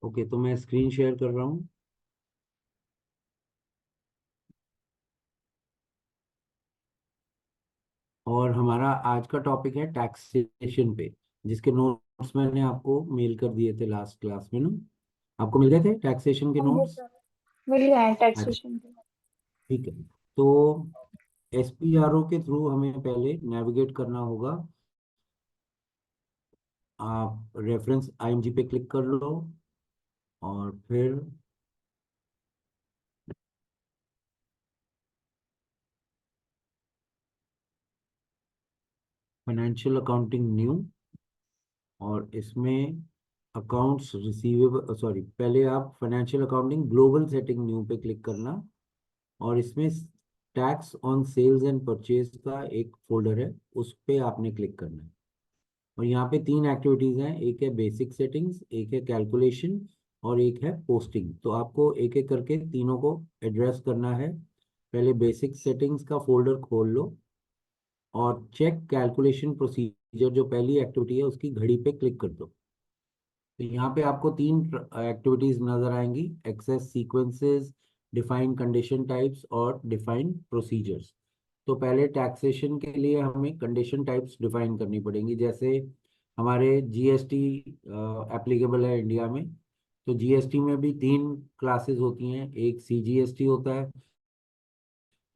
Okay, तो मैं screen share कर रहा हूँ। और हमारा आज का टॉपिक है टैक्सेशन पे, जिसके नोट्स मैंने आपको मेल कर दिए थे लास्ट क्लास में ना। आपको मिल गए थे टैक्सेशन के हाँ जी नोट्स? सर, मिल गया है अच्छा, टैक्सेशन के। ठीक है। तो एसपीआरओ के थ्रू हमें पहले नेविगेट करना होगा। आप रेफरेंस आईएमजी पे क्लिक कर लो और फिर फाइनेंशियल अकाउंटिंग न्यू, और इसमें अकाउंट्स रिसीवेबल, सॉरी, पहले आप financial accounting global setting new पे क्लिक करना। और इसमें tax on sales and purchase का एक फोल्डर है, उस पे आपने क्लिक करना है। और यहाँ पे तीन एक्टिविटीज हैं, एक है बेसिक सेटिंग्स, एक है कैलकुलेशन, और एक है पोस्टिंग। तो आपको एक एक करके तीनों को एड्रेस करना है। पहले बेसिक सेटिंग्स का फोल्डर खोल लो और चेक कैलकुलेशन प्रोसीजर, जो पहली एक्टिविटी है उसकी घड़ी पे क्लिक कर दो। तो यहाँ पे आपको तीन एक्टिविटीज नजर आएंगी: access sequences, define condition types और डिफाइन प्रोसीजर्स। तो पहले टैक्सेशन के लिए हमें कंडीशन टाइप्स डिफाइन करनी पड़ेंगी। जैसे हमारे जीएसटी एप्लीकेबल है इंडिया में, तो जीएसटी में भी तीन क्लासेस होती हैं। एक सीजीएसटी होता है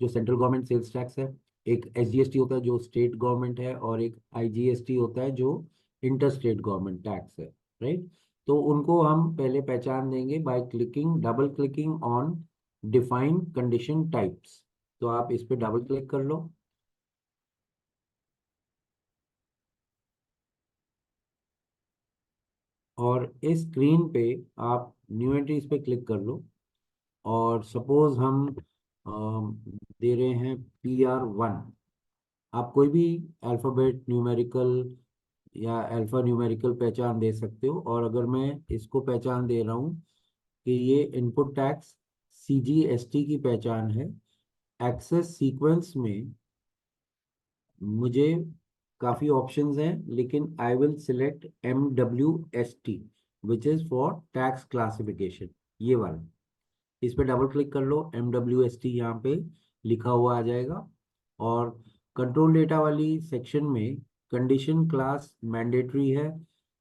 जो सेंट्रल गवर्नमेंट सेल्स टैक्स है, एक एसजीएसटी होता है जो स्टेट गवर्नमेंट है, और एक आईजीएसटी होता है जो इंटर स्टेट गवर्नमेंट टैक्स है। राइट। तो उनको हम पहले पहचान देंगे by clicking, double clicking on define condition types. तो आप इस पे डबल क्लिक कर लो और इस स्क्रीन पे आप न्यू एंट्रीज पे क्लिक कर लो। और सपोज हम दे रहे हैं PR1। आप कोई भी अल्फ़ाबेट न्यूमेरिकल या अल्फ़ा न्यूमेरिकल पहचान दे सकते हो। और अगर मैं इसको पहचान दे रहा हूँ कि ये इनपुट टैक्स CGST की पहचान है, एक्सेस सीक्वेंस में मुझे काफ़ी ऑप्शंस हैं, लेकिन I will select MWST, which is for tax classification, ये वाला। इस पे डबल क्लिक कर लो, MWST यहाँ पे लिखा हुआ आ जाएगा। और कंट्रोल डेटा वाली सेक्शन में कंडीशन क्लास मैंडेटरी है,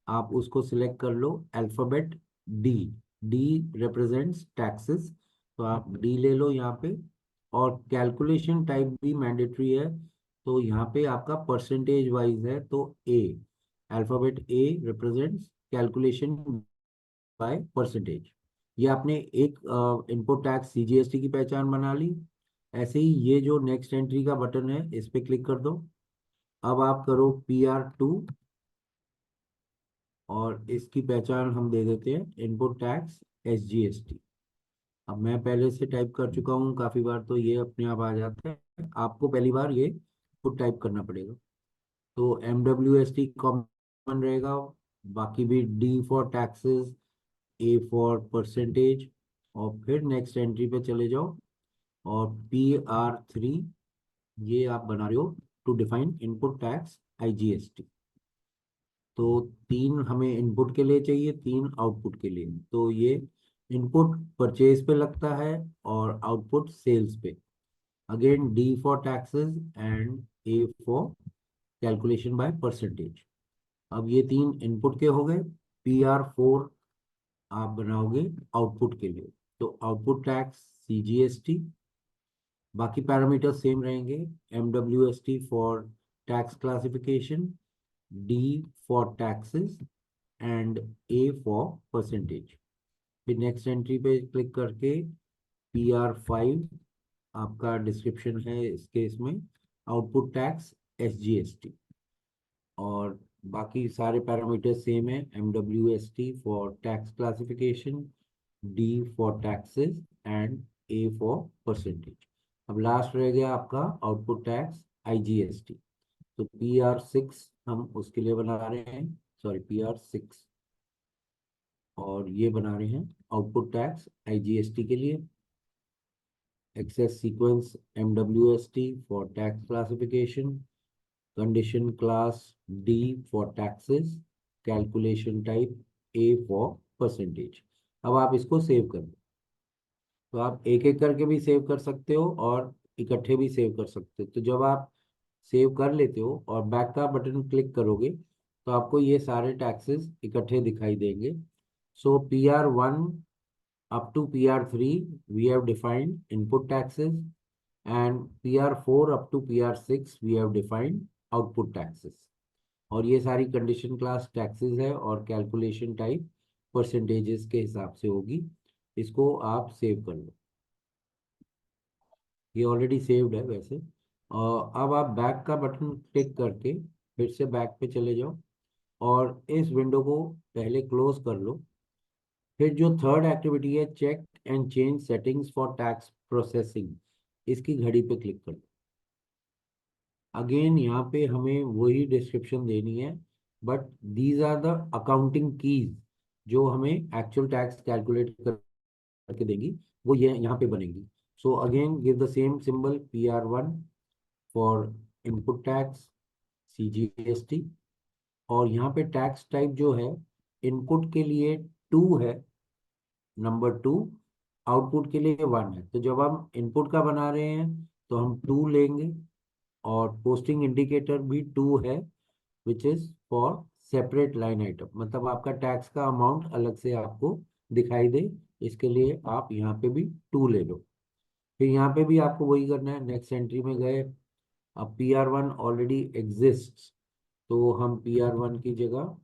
आप उसको सिलेक्ट कर लो, alphabet D. D represents taxes, तो आप डी ले लो यहाँ पे। और कैलकुलेशन टाइप भी मैंडेटरी है, तो यहाँ पे आपका परसेंटेज वाइज है, तो A, alphabet A represents calculation by percentage. ये आपने एक इनपुट टैक्स सीजीएसटी की पहचान बना ली। ऐसे ही ये जो नेक्स्ट एंट्री का बटन है, इस पे क्लिक कर दो। अब आप करो PR2, और इसकी पहचान हम दे देते हैं इनपुट टैक्स SGST। अब मैं पहले से टाइप कर चुका हूँ काफ़ी बार, तो ये अपने आप आ जाता है। आपको पहली बार ये खुद टाइप करना पड़ेगा। तो MWST कॉमन रहेगा, बाकी भी D for taxes, A for percentage, और फिर नेक्स्ट एंट्री पे चले जाओ। और PR3 ये आप बना रहे हो to define input tax IGST। तो तीन हमें इनपुट के लिए चाहिए, तीन आउटपुट के लिए। तो ये इनपुट परचेज पे लगता है और आउटपुट सेल्स पे। Again D for taxes and A for calculation by percentage. अब ये तीन इनपुट के हो गए। PR4 आप बनाओगे आउटपुट के लिए, तो आउटपुट टैक्स CGST। बाकी पैरामीटर सेम रहेंगे, MWST for tax classification, D for taxes and A for percentage. फिर नेक्स्ट एंट्री पे क्लिक करके PR5 आपका डिस्क्रिप्शन है इस केस में, आउटपुट टैक्स SGST। और बाकी सारे पैरामीटर सेम है, MWST for tax classification, D for taxes and A for percentage. अब लास्ट रह गया आपका आउटपुट टैक्स IGST। तो PR6 हम उसके लिए बना रहे हैं, सॉरी PR6, और ये बना रहे हैं आउटपुट टैक्स IGST के लिए। Access sequence MWST for tax classification, condition class D for taxes, calculation type A for percentage। अब आप इसको सेव कर दो। तो आप एक एक करके भी सेव कर सकते हो और इकट्ठे भी सेव कर सकते हो। तो जब आप सेव कर लेते हो और बैक का बटन क्लिक करोगे तो आपको ये सारे टैक्सेस इकट्ठे दिखाई देंगे। सो PR1 up to PR3 we have defined input taxes, and PR4 up to PR6 we have defined output taxes। और ये सारी कंडीशन क्लास टैक्सेस है और कैलकुलेशन टाइप परसेंटेजेस के हिसाब से होगी। इसको आप सेव कर लो। ये ऑलरेडी सेव्ड है वैसे। और अब आप बैक का बटन क्लिक करके फिर से बैक पे चले जाओ और इस विंडो को पहले क्लोज कर लो। फिर जो थर्ड एक्टिविटी है, check and change settings for tax processing, इसकी घड़ी पे क्लिक कर लो। अगेन यहाँ पे हमें वही डिस्क्रिप्शन देनी है, but these are the accounting keys जो हमें एक्चुअल टैक्स कैलकुलेट करके देंगी, वो ये यहाँ पे बनेगी। So again give the same symbol PR1 for input tax CGST। और यहाँ पे टैक्स टाइप जो है, इनपुट के लिए 2 है, नंबर 2, आउटपुट के लिए 1 है। तो जब हम इनपुट का बना रहे हैं तो हम 2 लेंगे। और पोस्टिंग इंडिकेटर भी 2 है, which is for separate line item, मतलब आपका टैक्स का अमाउंट अलग से आपको दिखाई दे, इसके लिए आप यहाँ पे भी 2 ले लो। फिर यहाँ पे भी आपको वही करना है, नेक्स्ट एंट्री में गए। अब PR1 ऑलरेडी एग्जिस्ट, तो हम PR1 की जगह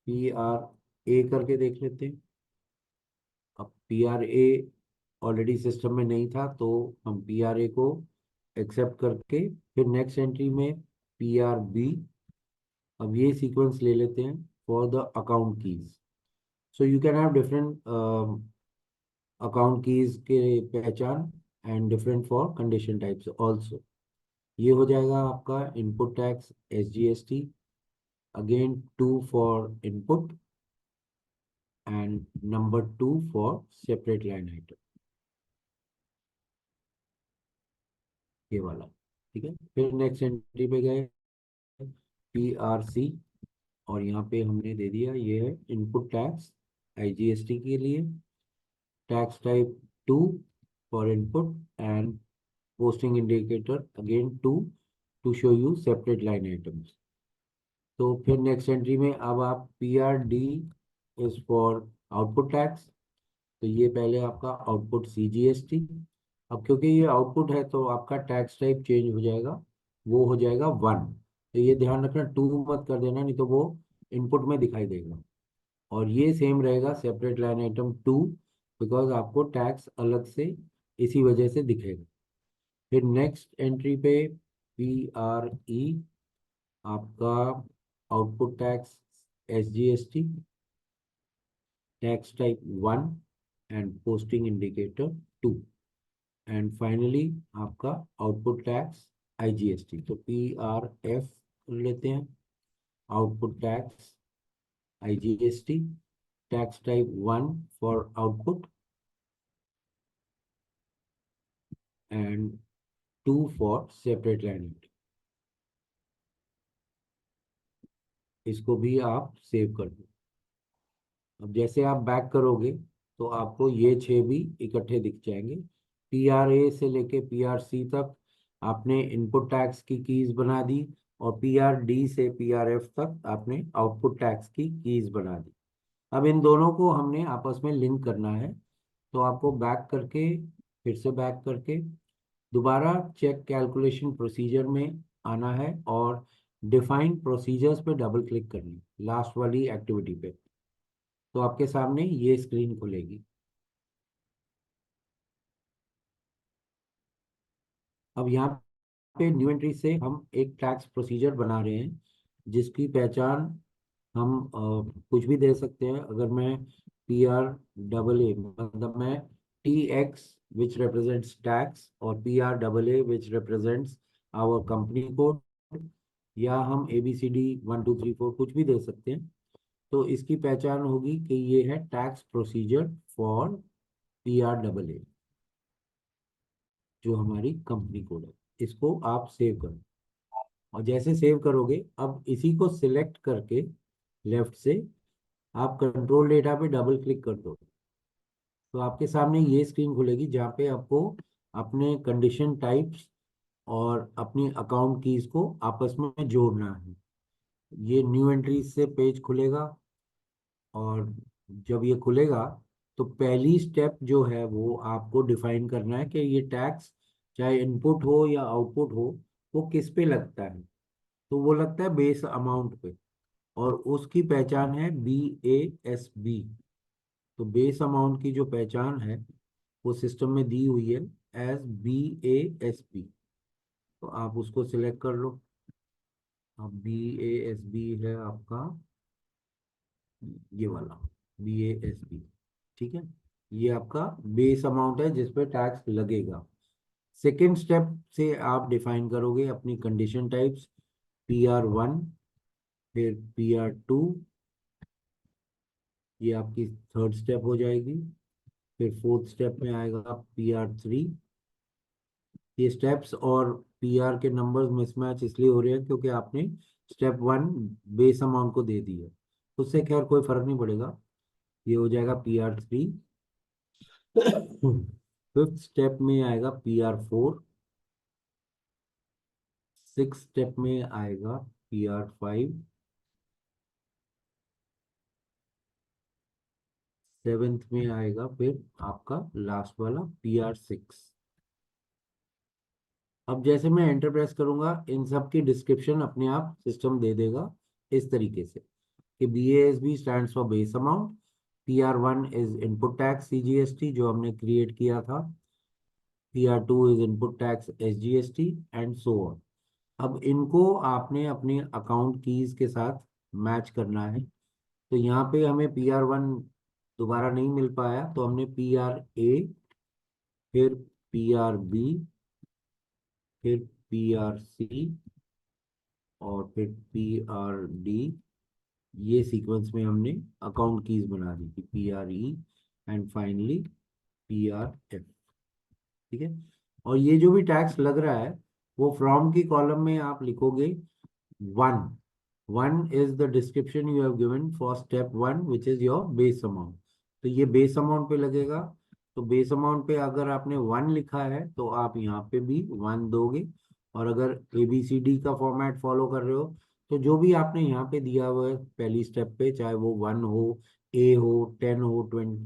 PRA करके देख लेते हैं। अब PRA ऑलरेडी सिस्टम में नहीं था, तो हम PRA को एक्सेप्ट करके फिर नेक्स्ट एंट्री में PRB। अब ये सीक्वेंस ले लेते हैं for the account keys. So you can have different account keys के पहचान and different for condition types also. ये हो जाएगा आपका input tax SGST, again 2 for input and number 2 for separate line item, ये वाला। ठीक है, फिर नेक्स्ट एंट्री पे गए PRC, और यहाँ पे हमने दे दिया ये है इनपुट टैक्स IGST के लिए, tax type 2 for input and posting indicator again 2 to show you separate line items। तो फिर नेक्स्ट एंट्री में अब आप PRD is for output tax, तो ये पहले आपका आउटपुट CGST। अब क्योंकि ये आउटपुट है तो आपका टैक्स टाइप चेंज हो जाएगा, वो हो जाएगा 1। तो ये ध्यान रखना 2 मत कर देना, नहीं तो वो इनपुट में दिखाई देगा। और ये सेम रहेगा सेपरेट लाइन आइटम 2, बिकॉज आपको टैक्स अलग से इसी वजह से दिखेगा। फिर नेक्स्ट एंट्री पे PRE, आपका output tax SGST, tax type 1 and posting indicator 2, and finally आपका आउटपुट टैक्स IGST। तो PRF लेते हैं, output tax IGST, tax type 1 for output and 2 for separate line. इसको भी आप सेव कर दो। अब जैसे आप बैक करोगे तो आपको ये 6 भी इकट्ठे दिख जाएंगे। PRA से लेके PRC तक आपने इनपुट टैक्स की कीज बना दी, और PRD से PRF तक आपने आउटपुट टैक्स की कीज बना दी। अब इन दोनों को हमने आपस में लिंक करना है, तो आपको बैक करके, फिर से बैक करके दोबारा चेक कैलकुलेशन प्रोसीजर में आना है और डिफाइन प्रोसीजर्स पे डबल क्लिक करनी, लास्ट वाली एक्टिविटी पे। तो आपके सामने ये स्क्रीन खुलेगी। अब यहाँ पे न्यू एंट्री से हम एक टैक्स प्रोसीजर बना रहे हैं, जिसकी पहचान हम कुछ भी दे सकते हैं। अगर मैं PRAA, मतलब मैं TX विच रिप्रेजेंट्स टैक्स, और PRAA which represents our company code, या हम ABCD 1 2 3 4 कुछ भी दे सकते हैं। तो इसकी पहचान होगी कि ये है टैक्स प्रोसीजर फॉर PRAA, जो हमारी कंपनी कोड है। इसको आप सेव करो, और जैसे सेव करोगे अब इसी को सिलेक्ट करके लेफ्ट से आप कंट्रोल डेटा पे डबल क्लिक कर दो। तो आपके सामने ये स्क्रीन खुलेगी जहाँ पे आपको अपने कंडीशन टाइप्स और अपनी अकाउंट कीज को आपस में जोड़ना है। ये न्यू एंट्री से पेज खुलेगा, और जब ये खुलेगा तो पहली स्टेप जो है वो आपको डिफाइन करना है कि ये टैक्स चाहे इनपुट हो या आउटपुट हो वो किस पे लगता है। तो वो लगता है बेस अमाउंट पे, और उसकी पहचान है BASB। तो बेस अमाउंट की जो पहचान है वो सिस्टम में दी हुई है एज BASB। तो आप उसको सिलेक्ट कर लो। अब BASB है आपका ये वाला BASB। ठीक है, ये आपका बेस अमाउंट है जिस पे टैक्स लगेगा। सेकेंड स्टेप से आप डिफाइन करोगे अपनी कंडीशन टाइप्स, PR1, फिर PR2, ये आपकी थर्ड स्टेप हो जाएगी। फिर फोर्थ स्टेप में आएगा PR3। ये स्टेप्स और PR के नंबर्स मिसमैच इसलिए हो रहे हैं क्योंकि आपने स्टेप 1 बेस अमाउंट को दे दिया, उससे खैर कोई फर्क नहीं पड़ेगा। ये हो जाएगा PR3। फिफ्थ स्टेप में आएगा PR4। सिक्स स्टेप में आएगा PR5। सेवेंथ में आएगा फिर आपका लास्ट वाला PR6। अब जैसे मैं एंटर प्रेस करूंगा इन सब की डिस्क्रिप्शन अपने आप सिस्टम दे देगा इस तरीके से कि BASB stands for base amount, PR1 is input tax CGST जो हमने क्रिएट किया था, PR2 is input tax SGST, and so on. अब इनको आपने अपने अकाउंट कीज के साथ मैच करना है। तो यहाँ पे हमें PR1 दोबारा नहीं मिल पाया, तो हमने PRA, फिर PRB, फिर PRC, और फिर PRD, ये सीक्वेंस में हमने अकाउंट कीज बना दी थी, PRE, एंड फाइनली PRF। ठीक है, और ये जो भी टैक्स लग रहा है वो फ्रॉम की कॉलम में आप लिखोगे 1। 1 is the description you have given for step 1 which is your base amount. तो ये बेस अमाउंट पे लगेगा। तो बेस अमाउंट पे अगर आपने 1 लिखा है तो आप यहाँ पे भी 1 दोगे। और अगर ABCD का फॉर्मेट फॉलो कर रहे हो तो जो भी आपने यहाँ पे दिया हुआ है पहली स्टेप पे, चाहे वो 1 हो, A हो, 10 हो, 20,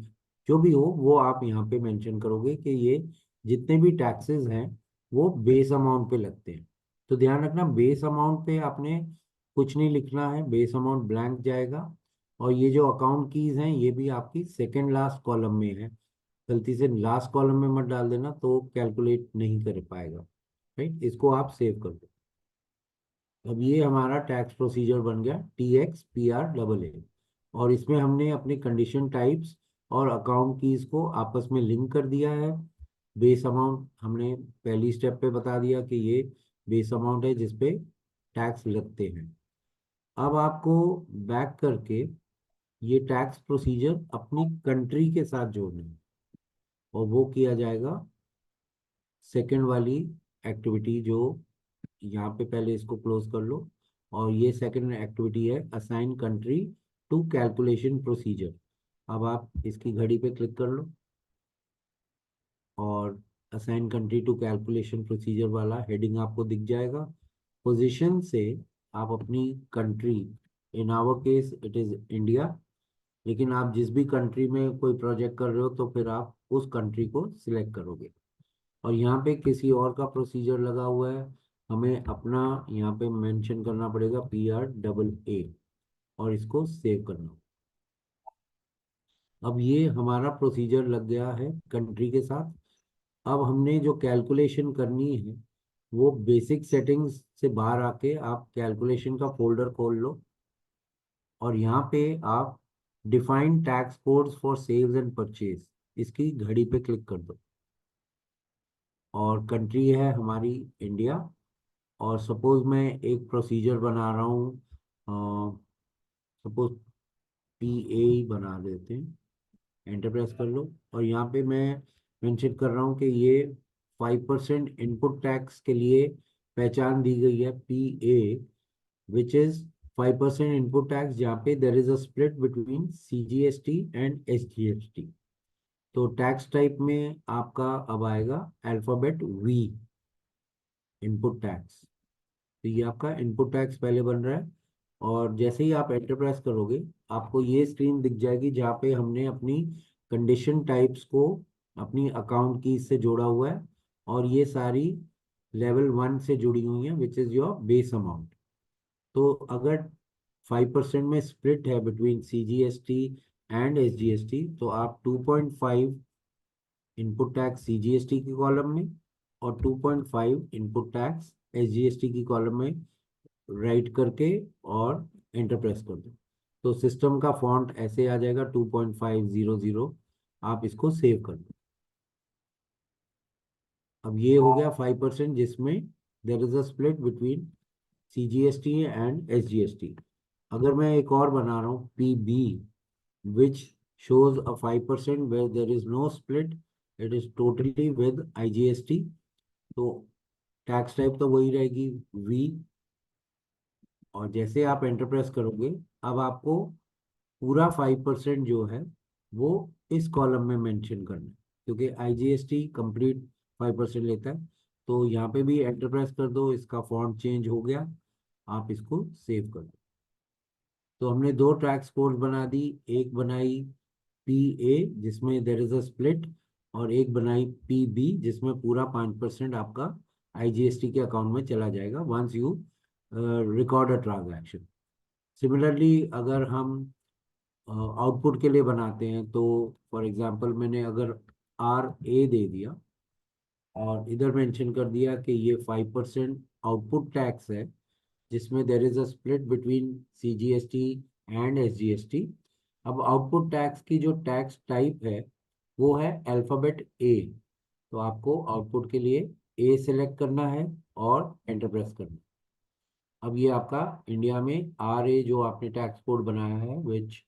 जो भी हो वो आप यहाँ पे मेंशन करोगे कि ये जितने भी टैक्सेस हैं वो बेस अमाउंट पे लगते हैं। तो ध्यान रखना बेस अमाउंट पे आपने कुछ नहीं लिखना है, बेस अमाउंट ब्लैंक जाएगा। और ये जो अकाउंट कीज हैं ये भी आपकी सेकेंड लास्ट कॉलम में है, गलती से लास्ट कॉलम में मत डाल देना तो कैलकुलेट नहीं कर पाएगा। राइट, इसको आप सेव कर दो। अब ये हमारा टैक्स प्रोसीजर बन गया TXPRAA, और इसमें हमने अपने कंडीशन टाइप्स और अकाउंट कीज को आपस में लिंक कर दिया है। बेस अमाउंट हमने पहली स्टेप पे बता दिया कि ये बेस अमाउंट है जिसपे टैक्स लगते हैं। अब आपको बैक करके ये टैक्स प्रोसीजर अपनी कंट्री के साथ जोड़ना है, और वो किया जाएगा सेकंड वाली एक्टिविटी जो यहाँ पे, पहले इसको क्लोज कर लो। और ये सेकंड एक्टिविटी है assign country to calculation procedure. अब आप इसकी घड़ी पे क्लिक कर लो, और assign country to calculation procedure वाला हेडिंग आपको दिख जाएगा। पोजीशन से आप अपनी country, in our case it is India, लेकिन आप जिस भी कंट्री में कोई प्रोजेक्ट कर रहे हो तो फिर आप उस कंट्री को सिलेक्ट करोगे। और यहाँ पे किसी और का प्रोसीजर लगा हुआ है, हमें अपना यहाँ पे मेंशन करना पड़ेगा PRAA, और इसको सेव करना। अब ये हमारा प्रोसीजर लग गया है कंट्री के साथ। अब हमने जो कैलकुलेशन करनी है वो बेसिक सेटिंग्स से बाहर आके आप कैलकुलेशन का फोल्डर खोल लो, और यहाँ पे आप define tax codes for sales and purchase, इसकी घड़ी पे क्लिक कर दो। और कंट्री है हमारी इंडिया, और सपोज मैं एक प्रोसीजर बना रहा हूँ, सपोज PA ही बना देते हैं। एंटर प्रेस कर लो, और यहाँ पे मैं मेंशन कर रहा हूँ कि ये 5% इनपुट टैक्स के लिए पहचान दी गई है PA, which is 5% input tax, जहाँ पे there is a split between CGST and SGST। तो टैक्स टाइप में आपका अब आएगा अल्फाबेट वी, इनपुट टैक्स। तो ये आपका इनपुट टैक्स पहले बन रहा है। और जैसे ही आप एंटर प्रेस करोगे, आपको ये स्क्रीन दिख जाएगी जहाँ पे हमने अपनी कंडीशन टाइप्स को अपनी अकाउंट की से जोड़ा हुआ है, और ये सारी लेवल 1 से जुड़ी हुई हैं, which is your base amount. तो अगर 5% में स्प्लिट है बिटवीन CGST एंड SGST, तो आप 2.5 इनपुट टैक्स CGST की कॉलम में और 2.5 इनपुट टैक्स SGST की कॉलम में राइट करके और एंटर प्रेस कर दो। तो सिस्टम का फॉन्ट ऐसे आ जाएगा 2.500। आप इसको सेव कर दो। अब ये हो गया 5% जिसमें there is a split between CGST and SGST। अगर मैं एक और बना रहा हूँ PB, which shows a 5% where there is no split, it is totally with IGST। तो टैक्स टाइप तो वही रहेगी V। और जैसे आप एंटर प्रेस करोगे, अब आपको पूरा 5% जो है वो इस कॉलम में मेंशन करना है, क्योंकि IGST कंप्लीट 5% लेता है। तो यहाँ पे भी एंटर प्रेस कर दो, इसका फॉन्ट चेंज हो गया। आप इसको सेव कर दो। तो हमने दो टैक्स कोड बना दी, एक बनाई PA जिसमें देर इज अ स्प्लिट, और एक बनाई PB जिसमें पूरा 5% आपका IGST के अकाउंट में चला जाएगा once you record a transaction. Similarly अगर हम आउटपुट के लिए बनाते हैं, तो फॉर एग्जांपल मैंने अगर RA दे दिया और इधर मेंशन कर दिया कि ये 5% आउटपुट टैक्स है, जिसमें there is a split between CGST and SGST। अब आउटपुट टैक्स की जो टैक्स टाइप है वो है अल्फाबेट A। तो आपको आउटपुट के लिए A सिलेक्ट करना है और एंटर प्रेस करना है। अब ये आपका इंडिया में RA जो आपने टैक्स कोड बनाया है, which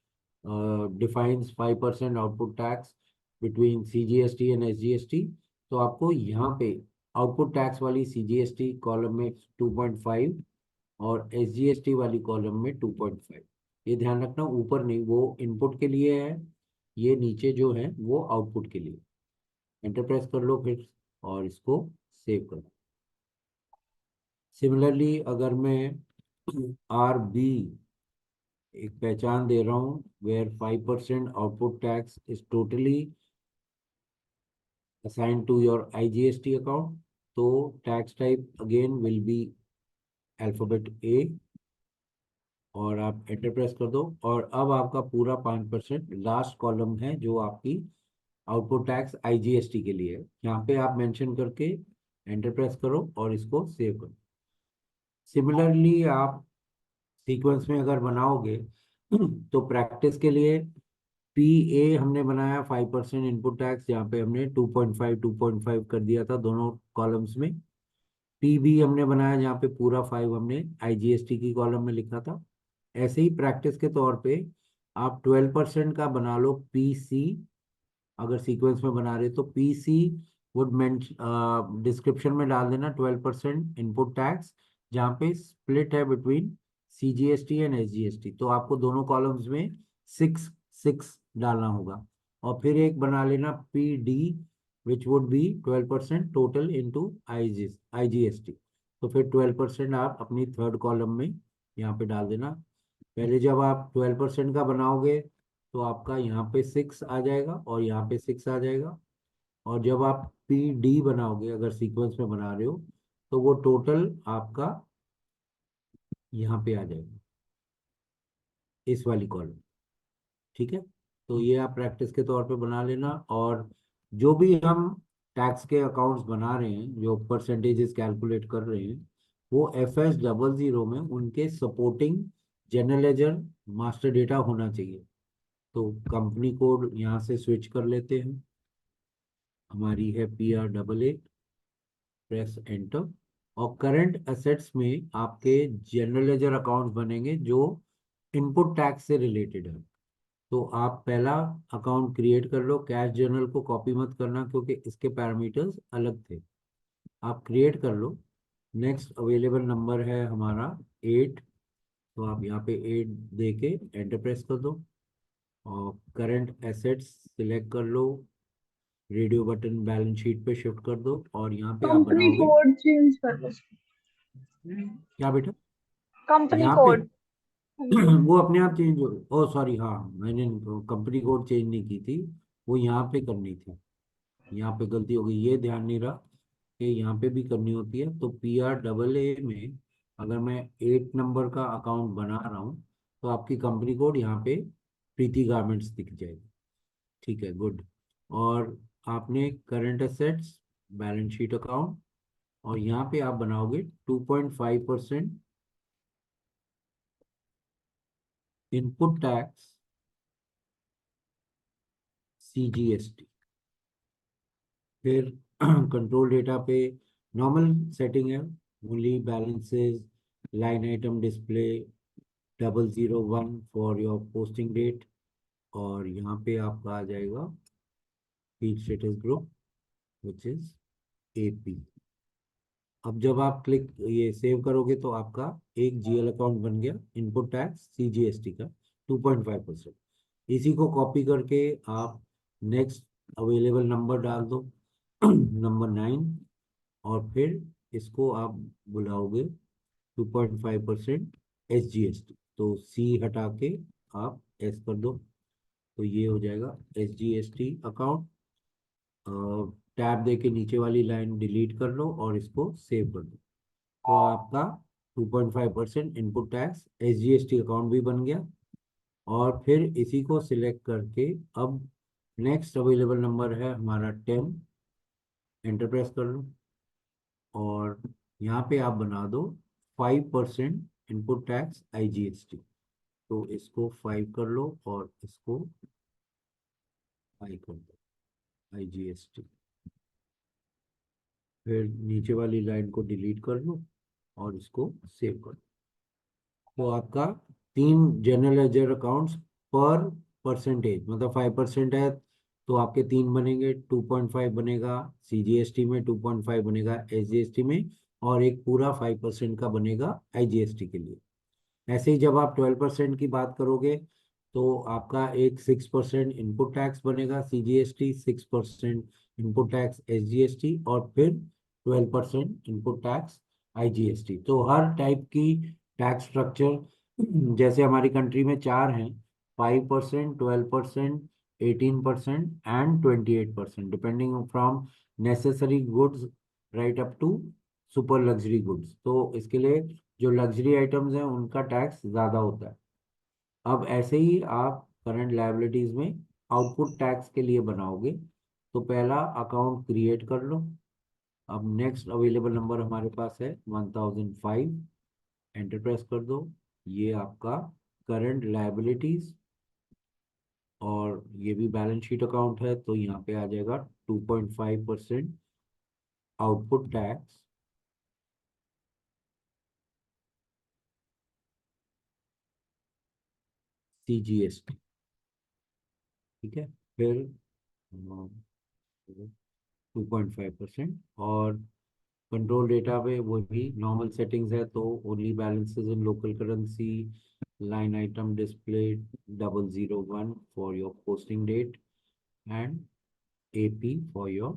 defines 5% output tax between CGST and SGST। तो आपको यहाँ पे आउटपुट टैक्स वाली CGST कॉलम में 2.5 और SGST वाली कॉलम में 2.5। ये ध्यान रखना, ऊपर नहीं, वो इनपुट के लिए है, ये नीचे जो है वो आउटपुट के लिए। एंटर प्रेस कर लो फिर और इसको सेव कर लो। सिमिलरली अगर मैं RB एक पहचान दे रहा हूँ, where 5% output tax is totally assigned to your IGST account, तो tax type again will be alphabet A, और आप एंटर प्रेस कर दो। और अब आपका पूरा 5% लास्ट कॉलम है जो आपकी आउटपुट टैक्स IGST के लिए है। यहाँ पे आप मेंशन करके एंटर प्रेस करो और इसको सेव करो। सिमिलरली आप सीक्वेंस में अगर बनाओगे तो प्रैक्टिस के लिए PA हमने बनाया 5% इनपुट टैक्स, जहाँ पे हमने 2.5 कर दिया था दोनों कॉलम्स में। PB हमने बनाया जहाँ पे पूरा 5 हमने IGST की कॉलम में लिखा था। ऐसे ही प्रैक्टिस के तौर पे आप 12% का बना लो PC। अगर सीक्वेंस में बना रहे तो PC वुड डिस्क्रिप्शन में डाल देना 12% इनपुट टैक्स, जहाँ पे स्प्लिट है बिटवीन CGST एंड SGST। तो आपको दोनों कॉलम्स में 6 डालना होगा। और फिर एक बना लेना PD which would be 12% total into IGST। तो फिर 12% आप अपनी थर्ड कॉलम में यहाँ पे डाल देना। पहले जब आप 12% का बनाओगे तो आपका यहाँ पे 6 आ जाएगा और यहाँ पे 6 आ जाएगा। और जब आप PD बनाओगे, अगर सीक्वेंस में बना रहे हो, तो वो टोटल आपका यहाँ पे आ जाएगा, इस वाली कॉलम। ठीक है, तो ये आप प्रैक्टिस के तौर पे बना लेना। और जो भी हम टैक्स के अकाउंट्स बना रहे हैं, जो परसेंटेजेस कैलकुलेट कर रहे हैं, वो FS00 में उनके supporting general ledger master data होना चाहिए। तो कंपनी कोड यहाँ से स्विच कर लेते हैं, हमारी है PR88, प्रेस एंटर। और करंट एसेट्स में आपके जनरल लेजर अकाउंट्स बनेंगे जो इनपुट टैक्स से रिलेटेड है। तो आप पहला अकाउंट क्रिएट कर लो, कैश जर्नल को कॉपी मत करना क्योंकि इसके पैरामीटर्स अलग थे। आप क्रिएट कर लो। नेक्स्ट अवेलेबल नंबर है हमारा 8, तो आप यहाँ पे 8 दे के एंटर प्रेस कर दो और करंट एसेट्स सिलेक्ट कर लो। रेडियो बटन बैलेंस शीट पे शिफ्ट कर दो और यहाँ पे आप कंपनी बनाओगे। कोड चेंज कर लो। क्या बेटा? कंपनी यहाँ पे कोड। हाँ जी। वो अपने आप चेंज हो, ओ सॉरी, हाँ मैंने कंपनी कोड चेंज नहीं की थी, वो यहाँ पे करनी थी। यहाँ पे गलती हो गई, ये ध्यान नहीं रहा कि यहाँ पे भी करनी होती है। तो PRAA में अगर मैं 8 नंबर का अकाउंट बना रहा हूँ तो आपकी कंपनी कोड यहाँ पे प्रीति गारमेंट्स दिख जाएगी। ठीक है, गुड। और आपने current assets, balance sheet account, और यहाँ पे आप बनाओगे 2.5% इनपुट टैक्स CGST। फिर कंट्रोल डेटा पे नॉर्मल सेटिंग है, only balances, line item display 001 for your posting date. और यहाँ पे आपका आ जाएगा feed status group which is AP। अब जब आप क्लिक ये सेव करोगे तो आपका एक GL अकाउंट बन गया, इनपुट टैक्स CGST का 2.5%। इसी को कॉपी करके आप नेक्स्ट अवेलेबल नंबर डाल दो नंबर 9, और फिर इसको आप बुलाओगे 2.5% SGST। तो C हटा के आप S कर दो, तो ये हो जाएगा SGST अकाउंट। टैब दे के नीचे वाली लाइन डिलीट कर लो और इसको सेव कर दो। तो आपका 2.5% इनपुट टैक्स SGST अकाउंट भी बन गया। और फिर इसी को सिलेक्ट करके अब नेक्स्ट अवेलेबल नंबर है हमारा 10, एंटर प्रेस कर लो। और यहाँ पे आप बना दो 5% इनपुट टैक्स IGST। तो इसको 5 कर लो और इसको 5 कर दो IGST। फिर नीचे वाली लाइन को डिलीट कर लो और इसको सेव कर दो। तो आपका 3 जनरल लेजर अकाउंट्स पर परसेंटेज, मतलब 5% है तो आपके 3 बनेंगे, 2.5 बनेगा CGST में, 2.5 बनेगा SGST में, और एक पूरा 5% का बनेगा IGST के लिए। ऐसे ही जब आप 12% की बात करोगे तो आपका एक 6% इनपुट टैक्स बनेगा CGST, 6% इनपुट टैक्स SGST, और फिर 12% इनपुट टैक्स IGST। तो हर टाइप की टैक्स स्ट्रक्चर जैसे हमारी कंट्री में 4 हैं, 5%, 12%, 18% and 28%, depending from necessary goods right up to super luxury goods. तो इसके लिए जो लग्जरी आइटम्स हैं उनका टैक्स ज़्यादा होता है। अब ऐसे ही आप करंट लायबिलिटीज में आउटपुट टैक्स के लिए बनाओगे। तो पहला अकाउंट क्रिएट कर लो। अब नेक्स्ट अवेलेबल नंबर हमारे पास है 1005, एंटर प्रेस कर दो। ये आपका करंट लायबिलिटीज, और ये भी बैलेंस शीट अकाउंट है, तो यहाँ पे आ जाएगा 2.5% आउटपुट टैक्स CGST। ठीक है, फिर 2.5%। और कंट्रोल डेटा पे वही नॉर्मल सेटिंग्स है, तो only balances in local currency, line item display 001 for your posting date, and AP for your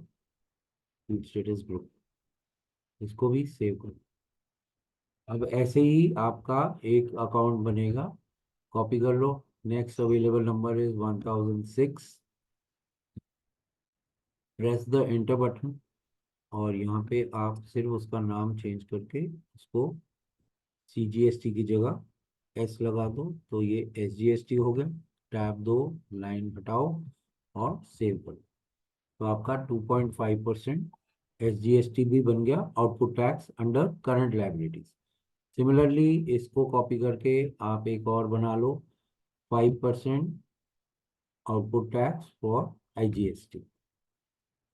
feed status group. इसको भी सेव करो। अब ऐसे ही आपका एक अकाउंट बनेगा, कॉपी कर लो। Next available number is 1006, press the enter button, और यहाँ पे आप सिर्फ उसका नाम चेंज करके उसको CGST की जगह S लगा दो, तो ये SGST हो गया। टैब दो, लाइन हटाओ और सेव करो। तो आपका 2.5% SGST भी बन गया output tax under current liabilities. Similarly इसको कॉपी करके आप एक और बना लो, 5% output tax for IGST।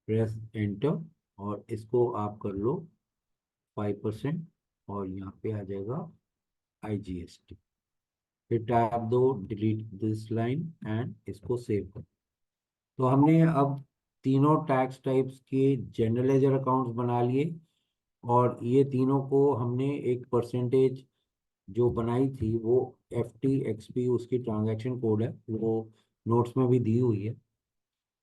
Press enter और इसको आप कर लो 5%, और यहाँ पे आ जाएगा IGST। फिर टैब दो, डिलीट दिस लाइन एंड इसको सेव कर। तो हमने अब तीनों टैक्स टाइप्स के जनरल लेजर अकाउंट्स बना लिए, और ये तीनों को हमने एक परसेंटेज जो बनाई थी वो FTXP, उसकी ट्रांजैक्शन कोड है, वो नोट्स में भी दी हुई है।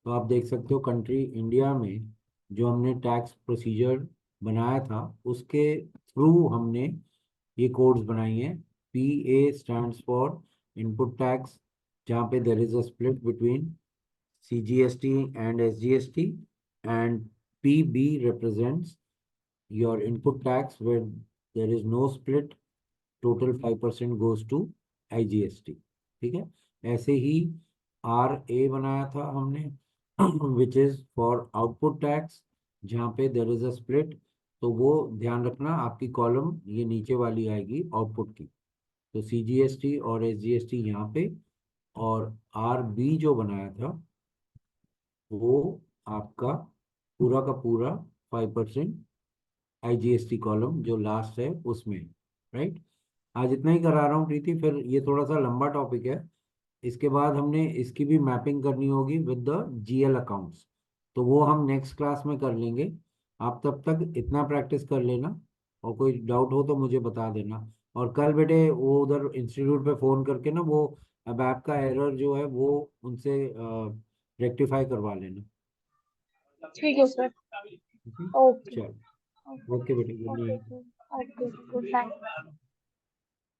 तो आप देख सकते हो कंट्री इंडिया में जो हमने टैक्स प्रोसीजर बनाया था उसके थ्रू हमने ये कोड्स बनाई हैं। PA stands for input tax, जहाँ पे there is a split between CGST and SGST, and PB represents your input tax where there is no split, total 5% goes to IGST। ठीक है। ऐसे ही RA बनाया था हमने which is for output tax, जहाँ पे देर इज अ स्प्लिट, तो वो ध्यान रखना आपकी कॉलम ये नीचे वाली आएगी आउटपुट की। तो CGST और SGST यहाँ पे, और RB जो बनाया था वो आपका पूरा का पूरा 5% IGST कॉलम जो लास्ट है उसमें। राइट। आज इतना ही करा रहा हूँ प्रीति, फिर ये थोड़ा सा लंबा टॉपिक है। इसके बाद हमने इसकी भी मैपिंग करनी होगी विद द GL अकाउंट्स, तो वो हम नेक्स्ट क्लास में कर लेंगे। आप तब तक इतना प्रैक्टिस कर लेना, और कोई डाउट हो तो मुझे बता देना। और कल बेटे वो उधर इंस्टीट्यूट पे फ़ोन करके ना वो अब आपका एरर जो है वो उनसे रेक्टिफाई करवा लेना। ठीक है सर। ओके। ओके। चलो। ओके। ओके बेटे, good okay night. Sir. Okay, good night.